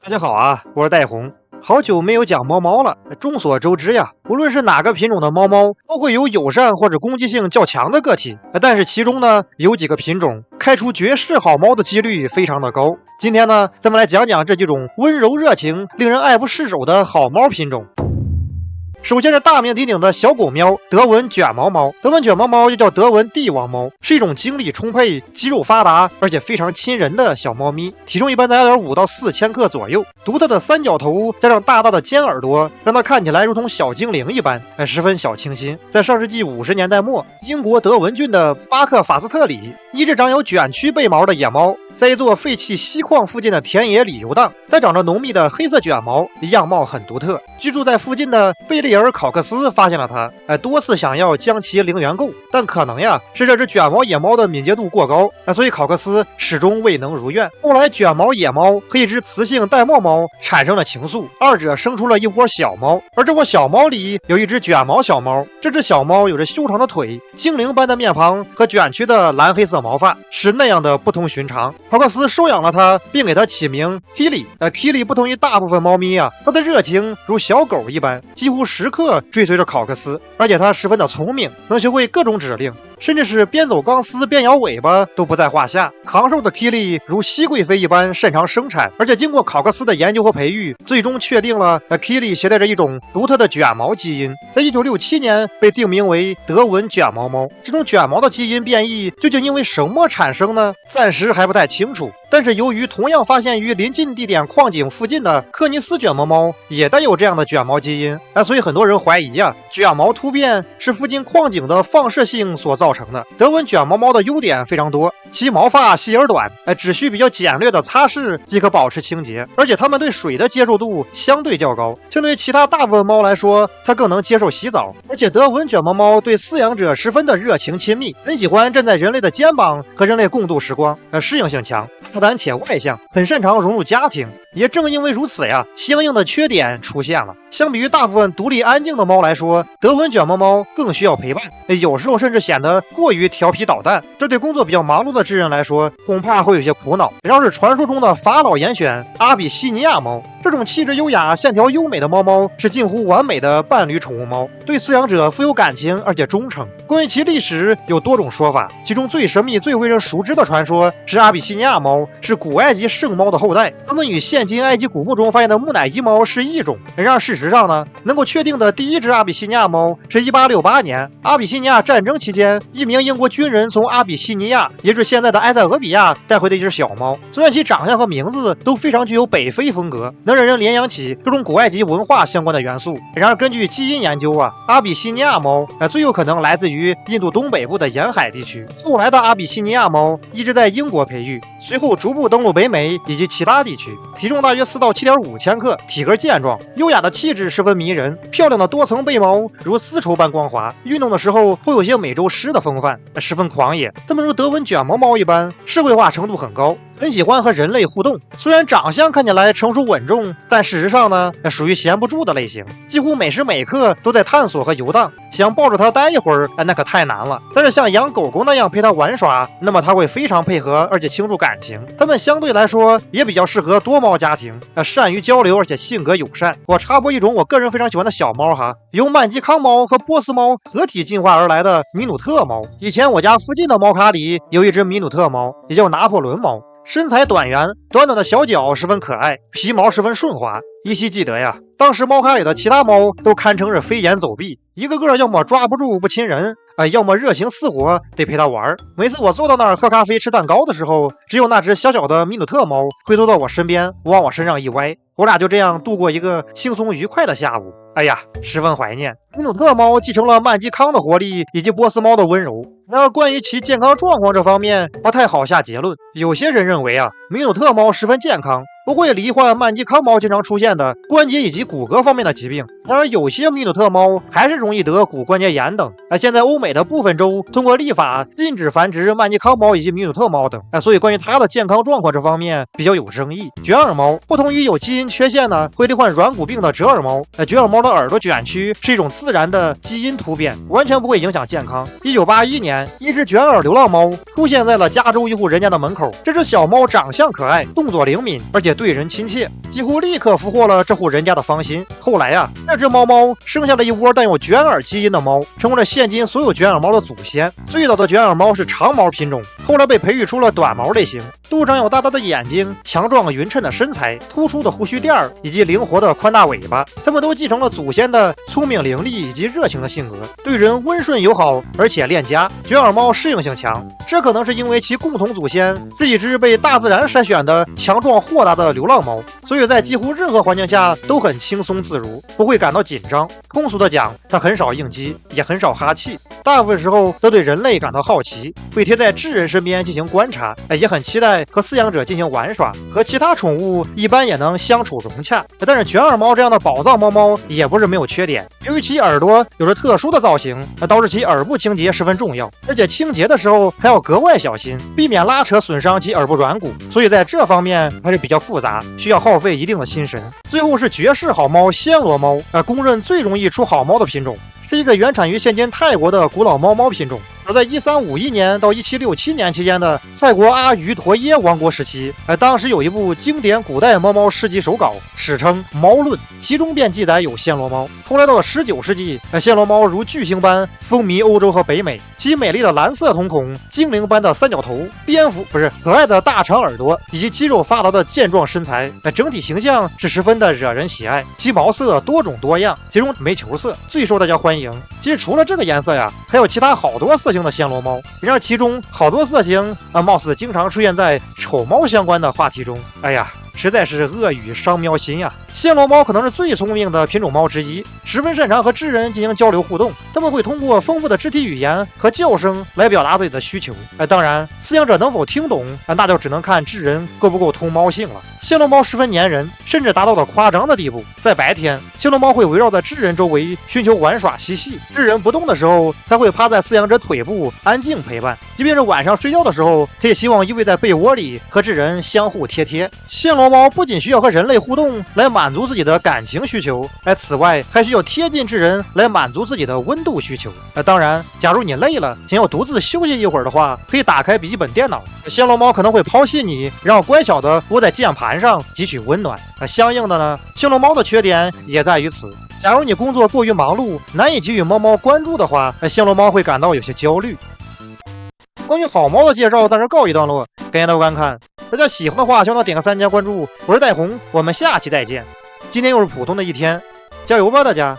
大家好啊，我是戴红。好久没有讲猫猫了。众所周知呀，无论是哪个品种的猫猫，都会有友善或者攻击性较强的个体。但是其中呢，有几个品种开出绝世好猫的几率非常的高。今天呢，咱们来讲讲这几种温柔热情、令人爱不释手的好猫品种。首先是大名鼎鼎的小狗喵，德文卷毛猫。德文卷毛猫又叫德文帝王猫，是一种精力充沛、肌肉发达，而且非常亲人的小猫咪，体重一般在2.5到4千克左右。独特的三角头加上大大的尖耳朵，让它看起来如同小精灵一般，十分小清新。在上世纪50年代末，英国德文郡的巴克法斯特里，一只长有卷曲背毛的野猫，在一座废弃锡矿附近的田野里游荡，它长着浓密的黑色卷毛，样貌很独特。居住在附近的贝利尔考克斯发现了它，多次想要将其零元购，但可能呀是这只卷毛野猫的敏捷度过高，所以考克斯始终未能如愿。后来卷毛野猫和一只雌性玳瑁猫产生了情愫，二者生出了一窝小猫，而这窝小猫里有一只卷毛小猫。这只小猫有着修长的腿、精灵般的面庞和卷曲的蓝黑色毛发，是那样的不同寻常。考克斯收养了它，并给它起名 Kitty。Kitty 不同于大部分猫咪啊，它的热情如小狗一般，几乎时刻追随着考克斯，而且它十分的聪明，能学会各种指令，甚至是边走钢丝边摇尾巴都不在话下。长寿的 Kitty 如熹贵妃一般擅长生产，而且经过考克斯的研究和培育，最终确定了Kitty 携带着一种独特的卷毛基因，在1967年被定名为德文卷毛猫。这种卷毛的基因变异究竟因为什么产生呢？暂时还不太清楚。但是由于同样发现于临近地点矿井附近的科尼斯卷毛猫也带有这样的卷毛基因，所以很多人怀疑卷毛突变是附近矿井的放射性所造成的。德文卷毛猫的优点非常多，其毛发细而短，只需比较简略的擦拭即可保持清洁，而且它们对水的接受度相对较高，相对于其他大部分猫来说，它更能接受洗澡。而且德文卷毛猫对饲养者十分的热情亲密，很喜欢站在人类的肩膀和人类共度时光，适应性强，大胆且外向，很擅长融入家庭。也正因为如此呀，相应的缺点出现了。相比于大部分独立安静的猫来说，德文卷毛猫更需要陪伴，有时候甚至显得过于调皮捣蛋，这对工作比较忙碌的智人来说恐怕会有些苦恼。然后是传说中的法老严选阿比西尼亚猫，这种气质优雅、线条优美的猫猫是近乎完美的伴侣宠物猫，对饲养者富有感情而且忠诚。关于其历史有多种说法，其中最神秘、最为人熟知的传说是阿比西尼亚猫是古埃及圣猫的后代，它们与现今埃及古墓中发现的木乃伊猫是一种。然而事实上呢，能够确定的第一只阿比西尼亚猫是1868年阿比西尼亚战争期间，一名英国军人从阿比西尼亚，也就是现在的埃塞俄比亚带回的一只小猫。虽然其长相和名字都非常具有北非风格，能让人联想起各种古埃及文化相关的元素，然而根据基因研究阿比西尼亚猫最有可能来自于印度东北部的沿海地区。后来的阿比西尼亚猫一直在英国培育，随后逐步登陆北美以及其他地区，体重大约4到7.5千克，体格健壮，优雅的气质十分迷人，漂亮的多层背毛如丝绸般光滑，运动的时候会有些美洲狮的风范，十分狂野。它们如德文卷毛猫一般，社会化程度很高，很喜欢和人类互动。虽然长相看起来成熟稳重，但事实上呢，属于闲不住的类型，几乎每时每刻都在探索和游荡。想抱着它待一会儿，那可太难了。但是像养狗狗那样陪它玩耍，那么它会非常配合，而且倾注感情。它们相对来说也比较适合多猫家庭，善于交流，而且性格友善。我插播一种我个人非常喜欢的小猫由曼基康猫和波斯猫合体进化而来的米努特猫。以前我家附近的猫咖里有一只米努特猫，也叫拿破仑猫。身材短圆，短短的小脚十分可爱，皮毛十分顺滑。依稀记得呀，当时猫咖里的其他猫都堪称是飞檐走壁，一个个要么抓不住不亲人，要么热情似火得陪它玩。每次我坐到那儿喝咖啡吃蛋糕的时候，只有那只小小的米努特猫会坐到我身边，往我身上一歪，我俩就这样度过一个轻松愉快的下午。哎呀，十分怀念。米努特猫继承了曼基康的活力以及波斯猫的温柔，然而关于其健康状况这方面不太好下结论。有些人认为米努特猫十分健康，不会罹患曼基康猫经常出现的关节以及骨骼方面的疾病。然而有些米努特猫还是容易得骨关节炎等。现在欧美的部分州通过立法禁止繁殖曼基康猫以及米努特猫等，所以关于它的健康状况这方面比较有争议。卷耳猫不同于有基因缺陷呢，会罹患软骨病的折耳猫。折耳猫的耳朵卷曲是一种自然的基因突变，完全不会影响健康。1981年，一只卷耳流浪猫出现在了加州一户人家的门口。这只小猫长相可爱，动作灵敏，而且对人亲切，几乎立刻俘获了这户人家的芳心。后来呀，这只猫猫生下了一窝带有卷耳基因的猫，成为了现今所有卷耳猫的祖先。最早的卷耳猫是长毛品种，后来被培育出了短毛类型，肚上有大大的眼睛，强壮匀称的身材，突出的胡须垫以及灵活的宽大尾巴。它们都继承了祖先的聪明伶俐以及热情的性格，对人温顺友好，而且恋家。卷耳猫适应性强，这可能是因为其共同祖先是一只被大自然筛选的强壮豁达的流浪猫，所以在几乎任何环境下都很轻松自如，不会感到紧张。通俗的讲，它很少应激，也很少哈气，大部分时候都对人类感到好奇，会贴在智人身边进行观察，也很期待和饲养者进行玩耍，和其他宠物一般也能相处融洽。但是卷耳猫这样的宝藏猫猫也不是没有缺点，由于其耳朵有着特殊的造型，导致其耳部清洁十分重要，而且清洁的时候还要格外小心，避免拉扯损伤其耳部软骨，所以在这方面还是比较复杂，需要耗费一定的心神。最后是绝世好猫暹罗猫，公认最容易出好猫的品种，是一个原产于现今泰国的古老猫猫品种。而在1351年到1767年期间的泰国阿瑜陀耶王国时期，当时有一部经典古代猫猫诗集手稿，史称《猫论》，其中便记载有暹罗猫。后来到了19世纪，暹罗猫如巨星般风靡欧洲和北美，其美丽的蓝色瞳孔、精灵般的三角头、可爱的大长耳朵以及肌肉发达的健壮身材，整体形象是十分的惹人喜爱。其毛色多种多样，其中煤球色最受大家欢迎。其实除了这个颜色呀，还有其他好多色型的暹罗猫，然而其中好多色型貌似经常出现在丑猫相关的话题中。哎呀，实在是恶语伤喵心呀！暹罗猫可能是最聪明的品种猫之一，十分擅长和智人进行交流互动。它们会通过丰富的肢体语言和叫声来表达自己的需求。当然，饲养者能否听懂，那就只能看智人够不够通猫性了。暹罗猫十分粘人，甚至达到了夸张的地步。在白天，暹罗猫会围绕在智人周围寻求玩耍嬉戏；智人不动的时候，它会趴在饲养者腿部安静陪伴。即便是晚上睡觉的时候，它也希望依偎在被窝里和智人相互贴贴。暹罗猫不仅需要和人类互动来满足自己的感情需求，此外还需要贴近智人来满足自己的温度需求。当然，假如你累了，想要独自休息一会儿的话，可以打开笔记本电脑，暹罗猫可能会抛弃你，然后乖巧地窝在键盘上汲取温暖。相应的呢，暹罗猫的缺点也在于此。假如你工作过于忙碌，难以给予猫猫关注的话，暹罗猫会感到有些焦虑。关于好猫的介绍暂时告一段落，感谢大家观看。大家喜欢的话，希望点个3加关注。我是戴红，我们下期再见。今天又是普通的一天，加油吧大家！